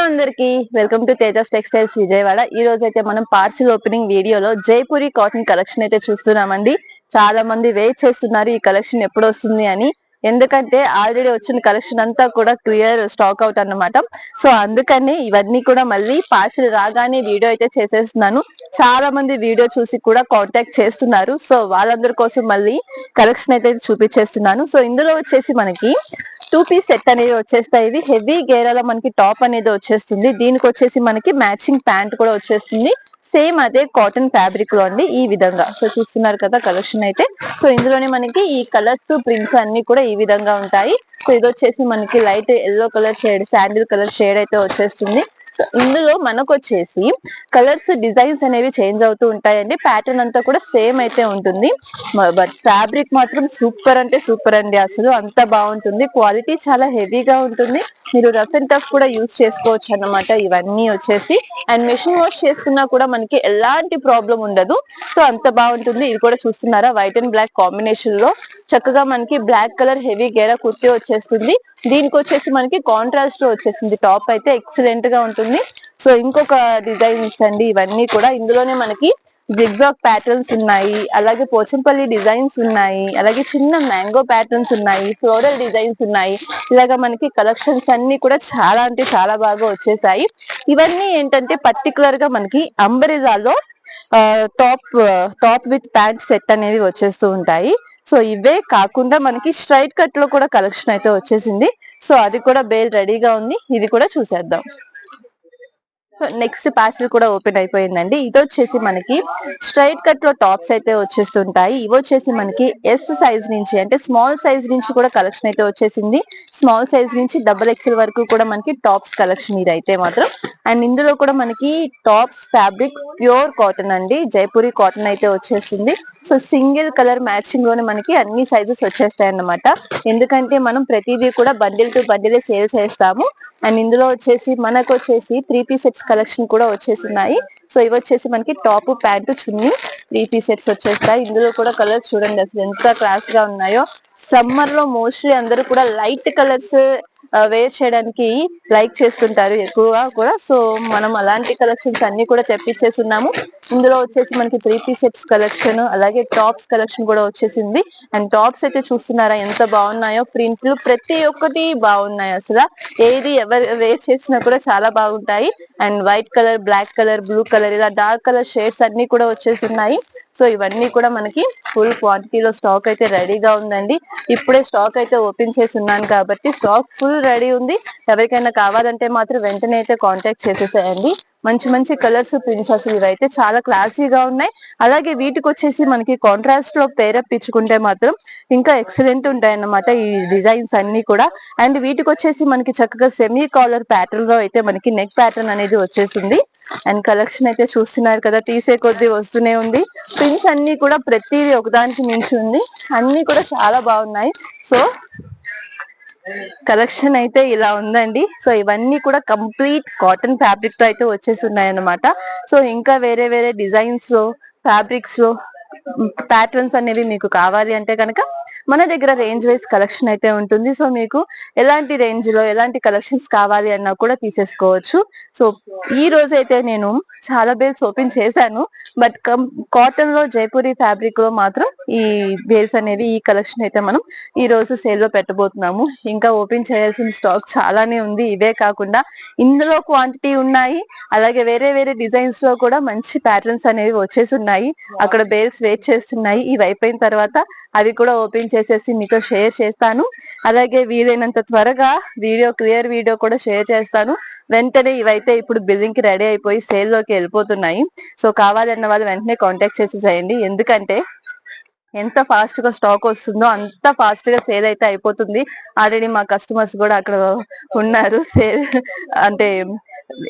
అందరికి welcome to Tejas textiles Vijayawada. ఈ రోజు అయితే మనం పార్సిల్ ఓపెనింగ్ వీడియోలో జైపూరి కాటన్ కలెక్షన్ అయితే చూస్తున్నామండి. చాలా మంది వెయిట్ చేస్తున్నారు ఈ కలెక్షన్ ఎప్పుడు వస్తుంది అని. ఎందుకంటే ఆల్రెడీ వచ్చిన కలెక్షన్ అంతా కూడా క్లియర్ స్టాక్ అవుట్ అన్నమాట. సో అందుకని ఇవన్నీ కూడా మళ్ళీ పార్సిల్ రాగానే వీడియో అయితే చేసేస్తున్నాను. చాలా మంది వీడియో చూసి కూడా కాంటాక్ట్ చేస్తున్నారు. సో వాళ్ళందరి కోసం మళ్ళీ కలెక్షన్ అయితే చూపించేస్తున్నాను. సో ఇందులో వచ్చేసి మనకి 2 పీస్ సెట్ అనేది వచ్చేస్తాయి. ఇవి హెవీ గేరాలో మనకి టాప్ అనేది వచ్చేస్తుంది. దీనికి వచ్చేసి మనకి మ్యాచింగ్ ప్యాంట్ కూడా వచ్చేస్తుంది. సేమ్ అదే కాటన్ ఫ్యాబ్రిక్ లో అండి ఈ విధంగా. సో చూస్తున్నారు కదా కలెక్షన్ అయితే. సో ఇందులోనే మనకి ఈ కలర్స్ ప్రింట్స్ అన్ని కూడా ఈ విధంగా ఉంటాయి. సో ఇది వచ్చేసి మనకి light yellow colour shade, sandal colour shade అయితే వచ్చేస్తుంది. సో ఇందులో మనకు వచ్చేసి కలర్స్ డిజైన్స్ అనేవి చేంజ్ అవుతూ ఉంటాయండి. ప్యాటర్న్ అంతా కూడా సేమ్ అయితే ఉంటుంది. బట్ ఫ్యాబ్రిక్ మాత్రం సూపర్ అంటే సూపర్ అండి. అసలు అంత బాగుంటుంది. క్వాలిటీ చాలా హెవీగా ఉంటుంది. మీరు రఫ్ అండ్ టఫ్ కూడా యూజ్ చేసుకోవచ్చు అన్నమాట. ఇవన్నీ వచ్చేసి అండ్ మెషిన్ వాష్ చేసుకున్నా కూడా మనకి ఎలాంటి ప్రాబ్లం ఉండదు. సో అంత బాగుంటుంది. ఇది కూడా చూస్తున్నారా వైట్ అండ్ బ్లాక్ కాంబినేషన్ లో చక్కగా మనకి బ్లాక్ కలర్ హెవీ గేరా కుర్తీ వచ్చేస్తుంది. దీనికి వచ్చేసి మనకి కాంట్రాస్ట్ లో వచ్చేసింది. టాప్ అయితే ఎక్సలెంట్ గా ఉంటుంది. సో ఇంకొక డిజైన్స్ అండి ఇవన్నీ కూడా. ఇందులోనే మనకి జిగ్జాగ్ ప్యాటర్న్స్ ఉన్నాయి, అలాగే పోచంపల్లి డిజైన్స్ ఉన్నాయి, అలాగే చిన్న మ్యాంగో ప్యాటర్న్స్ ఉన్నాయి, ఫ్లోరల్ డిజైన్స్ ఉన్నాయి. ఇలాగా మనకి కలెక్షన్స్ అన్ని కూడా చాలా అంటే చాలా బాగా వచ్చేసాయి. ఇవన్నీ ఏంటంటే పర్టికులర్ గా మనకి అంబరిజాలో టాప్ విత్ ప్యాంట్ సెట్ అనేవి వచ్చేస్తూ ఉంటాయి. సో ఇవే కాకుండా మనకి స్ట్రైట్ కట్ లో కూడా కలెక్షన్ అయితే వచ్చేసింది. సో అది కూడా బేల్ రెడీగా ఉంది. ఇది కూడా చూసేద్దాం. నెక్స్ట్ పార్సిల్ కూడా ఓపెన్ అయిపోయిందండి. ఇది వచ్చేసి మనకి స్ట్రైట్ కట్ లో టాప్స్ అయితే వచ్చేస్తుంటాయి. ఇవి వచ్చేసి మనకి ఎస్ సైజ్ నుంచి అంటే స్మాల్ సైజ్ నుంచి కూడా కలెక్షన్ అయితే వచ్చేసింది. స్మాల్ సైజ్ నుంచి XXL వరకు కూడా మనకి టాప్స్ కలెక్షన్ ఇది అయితే మాత్రం. అండ్ ఇందులో కూడా మనకి టాప్స్ ఫ్యాబ్రిక్ ప్యూర్ కాటన్ అండి, జైపూరి కాటన్ అయితే వచ్చేస్తుంది. సో సింగిల్ కలర్ మ్యాచింగ్ లోనే మనకి అన్ని సైజెస్ వచ్చేస్తాయి అన్నమాట. ఎందుకంటే మనం ప్రతిదీ కూడా బండిల్ టు బండిలే సేల్ చేస్తాము. అండ్ ఇందులో వచ్చేసి మనకు వచ్చేసి 3 పీస్ సెట్స్ కలెక్షన్ కూడా వచ్చేస్తున్నాయి. సో ఇవి వచ్చేసి మనకి టాప్ ప్యాంటు చున్నీ 3 పీస్ సెట్స్ వచ్చేస్తాయి. ఇందులో కూడా కలర్స్ చూడండి అసలు ఎంత క్లాస్ గా ఉన్నాయో. సమ్మర్ లో మోస్ట్లీ అందరూ కూడా లైట్ కలర్స్ వేర్ చేయడానికి లైక్ చేస్తుంటారు ఎక్కువగా కూడా. సో మనం అలాంటి కలెక్షన్స్ అన్ని కూడా తెప్పించేస్తున్నాము. ఇందులో వచ్చేసి మనకి 3 పీస్ సెట్స్ కలెక్షన్, అలాగే టాప్స్ కలెక్షన్ కూడా వచ్చేసింది. అండ్ టాప్స్ అయితే చూస్తున్నారా ఎంత బాగున్నాయో. ప్రింట్లు ప్రతి ఒక్కటి బాగున్నాయి అసలు. ఏది ఎవరు వేర్ చేసినా కూడా చాలా బాగుంటాయి. And white colour, black colour, blue colour ఇలా డార్క్ కలర్ షేడ్స్ అన్ని కూడా వచ్చేస్తున్నాయి. సో ఇవన్నీ కూడా మనకి ఫుల్ క్వాంటిటీలో స్టాక్ అయితే రెడీగా ఉందండి. ఇప్పుడే స్టాక్ అయితే ఓపెన్ చేసి ఉన్నాను కాబట్టి స్టాక్ ఫుల్ రెడీ ఉంది. ఎవరికైనా కావాలంటే మాత్రం వెంటనే అయితే కాంటాక్ట్ చేసేసేయండి. మంచి మంచి కలర్స్, ప్రింట్స్ అసలు ఇవైతే చాలా క్లాసీగా ఉన్నాయి. అలాగే వీటికి వచ్చేసి మనకి కాంట్రాస్ట్ లో పేరప్ ఇచ్చుకుంటే మాత్రం ఇంకా ఎక్సలెంట్ ఉంటాయి అన్నమాట ఈ డిజైన్స్ అన్ని కూడా. అండ్ వీటికి వచ్చేసి మనకి చక్కగా సెమీ కాలర్ ప్యాటర్న్ లో అయితే మనకి నెక్ ప్యాటర్న్ అనేది వచ్చేసింది. అండ్ కలెక్షన్ అయితే చూస్తున్నారు కదా, తీసే కొద్దీ వస్తూనే ఉంది. ప్రింట్స్ అన్ని కూడా ప్రతిదీ ఒకదానికి మించి ఉంది. అన్ని కూడా చాలా బాగున్నాయి. సో కలెక్షన్ అయితే ఇలా ఉందండి. సో ఇవన్నీ కూడా కంప్లీట్ కాటన్ ఫ్యాబ్రిక్ తో అయితే వచ్చేసి ఉన్నాయి అన్నమాట. సో ఇంకా వేరే వేరే డిజైన్స్ లో, ఫ్యాబ్రిక్స్ లో ప్యాటర్న్స్ అనేవి మీకు కావాలి అంటే కనుక మన దగ్గర రేంజ్ వైజ్ కలెక్షన్ అయితే ఉంటుంది. సో మీకు ఎలాంటి రేంజ్ లో ఎలాంటి కలెక్షన్స్ కావాలి అన్నా కూడా తీసేసుకోవచ్చు. సో ఈ రోజు అయితే నేను చాలా బేల్స్ ఓపెన్ చేశాను. బట్ కాటన్ లో జైపూరి ఫ్యాబ్రిక్ లో మాత్రం ఈ బేల్స్ అనేవి, ఈ కలెక్షన్ అయితే మనం ఈ రోజు సేల్ లో పెట్టబోతున్నాము. ఇంకా ఓపెన్ చేయాల్సిన స్టాక్ చాలానే ఉంది. ఇవే కాకుండా ఇందులో క్వాంటిటీ ఉన్నాయి. అలాగే వేరే వేరే డిజైన్స్ లో కూడా మంచి ప్యాటర్న్స్ అనేవి వచ్చేసి ఉన్నాయి. అక్కడ బేల్స్ వెయిట్ చేస్తున్నాయి. ఇవి అయిపోయిన తర్వాత అవి కూడా ఓపెన్ చేసేసి మీతో షేర్ చేస్తాను. అలాగే వీలైనంత త్వరగా క్లియర్ వీడియో కూడా షేర్ చేస్తాను. వెంటనే ఇవైతే ఇప్పుడు బిల్లింగ్ కి రెడీ అయిపోయి సేల్ లోకి వెళ్ళిపోతున్నాయి. సో కావాలన్న వాళ్ళు వెంటనే కాంటాక్ట్ చేసేసేయండి. ఎందుకంటే ఎంత ఫాస్ట్ గా స్టాక్ వస్తుందో అంత ఫాస్ట్ గా సేల్ అయితే అయిపోతుంది. ఆల్రెడీ మా కస్టమర్స్ కూడా అక్కడ ఉన్నారు. సేల్ అంటే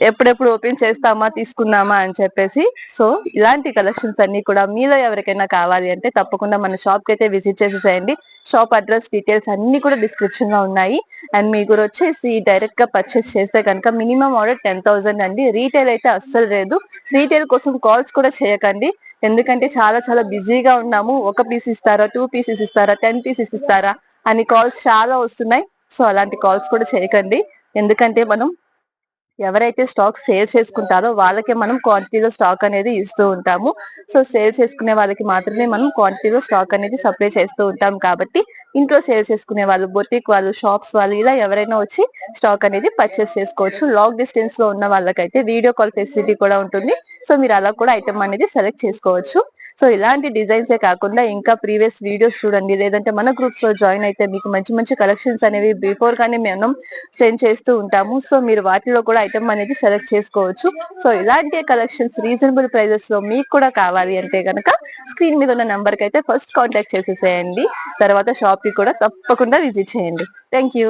ఎప్పుడెప్పుడు ఓపెన్ చేస్తామా, తీసుకుందామా అని చెప్పేసి. సో ఇలాంటి కలెక్షన్స్ అన్ని కూడా మీలో ఎవరికైనా కావాలి అంటే తప్పకుండా మన షాప్ కి అయితే విజిట్ చేసేసేయండి. షాప్ అడ్రస్, డీటెయిల్స్ అన్ని కూడా డిస్క్రిప్షన్ లో ఉన్నాయి. అండ్ మీకు వచ్చేసి డైరెక్ట్ గా పర్చేస్ చేస్తే కనుక మినిమం ఆర్డర్ 10,000 అండి. రీటైల్ అయితే అస్సలు లేదు. రీటైల్ కోసం కాల్స్ కూడా చేయకండి. ఎందుకంటే చాలా చాలా బిజీగా ఉన్నాము. 1 పీస్ ఇస్తారా, 2 పీసెస్ ఇస్తారా, 10 పీసెస్ ఇస్తారా అని కాల్స్ చాలా వస్తున్నాయి. సో అలాంటి కాల్స్ కూడా చేయకండి. ఎందుకంటే మనం ఎవరైతే స్టాక్ సేల్ చేసుకుంటారో వాళ్ళకే మనం క్వాంటిటీలో స్టాక్ అనేది ఇస్తూ ఉంటాము. సో సేల్ చేసుకునే వాళ్ళకి మాత్రమే మనం క్వాంటిటీలో స్టాక్ అనేది సప్లై చేస్తూ ఉంటాం కాబట్టి ఇంట్లో సేల్ చేసుకునే వాళ్ళు, బొటిక్ వాళ్ళు, షాప్స్ వాళ్ళు ఇలా ఎవరైనా వచ్చి స్టాక్ అనేది పర్చేస్ చేసుకోవచ్చు. లాంగ్ డిస్టెన్స్ లో ఉన్న వాళ్ళకైతే వీడియో కాల్ ఫెసిలిటీ కూడా ఉంటుంది. సో మీరు అలా కూడా ఐటమ్ అనేది సెలెక్ట్ చేసుకోవచ్చు. సో ఇలాంటి డిజైన్స్ ఏ కాకుండా ఇంకా ప్రీవియస్ వీడియోస్ చూడండి, లేదంటే మన గ్రూప్స్ లో జాయిన్ అయితే మీకు మంచి మంచి కలెక్షన్స్ అనేవి బిఫోర్ గానే మనం సెండ్ చేస్తూ ఉంటాము. సో మీరు వాటిలో కూడా ఐటమ్ అనేది సెలెక్ట్ చేసుకోవచ్చు. సో ఇలాంటి కలెక్షన్స్ రీజనబుల్ ప్రైజెస్ లో మీకు కూడా కావాలి అంటే గనక స్క్రీన్ మీద ఉన్న నంబర్ కి అయితే ఫస్ట్ కాంటాక్ట్ చేసేసేయండి. తర్వాత షాప్ కి కూడా తప్పకుండా విజిట్ చేయండి. Thank you.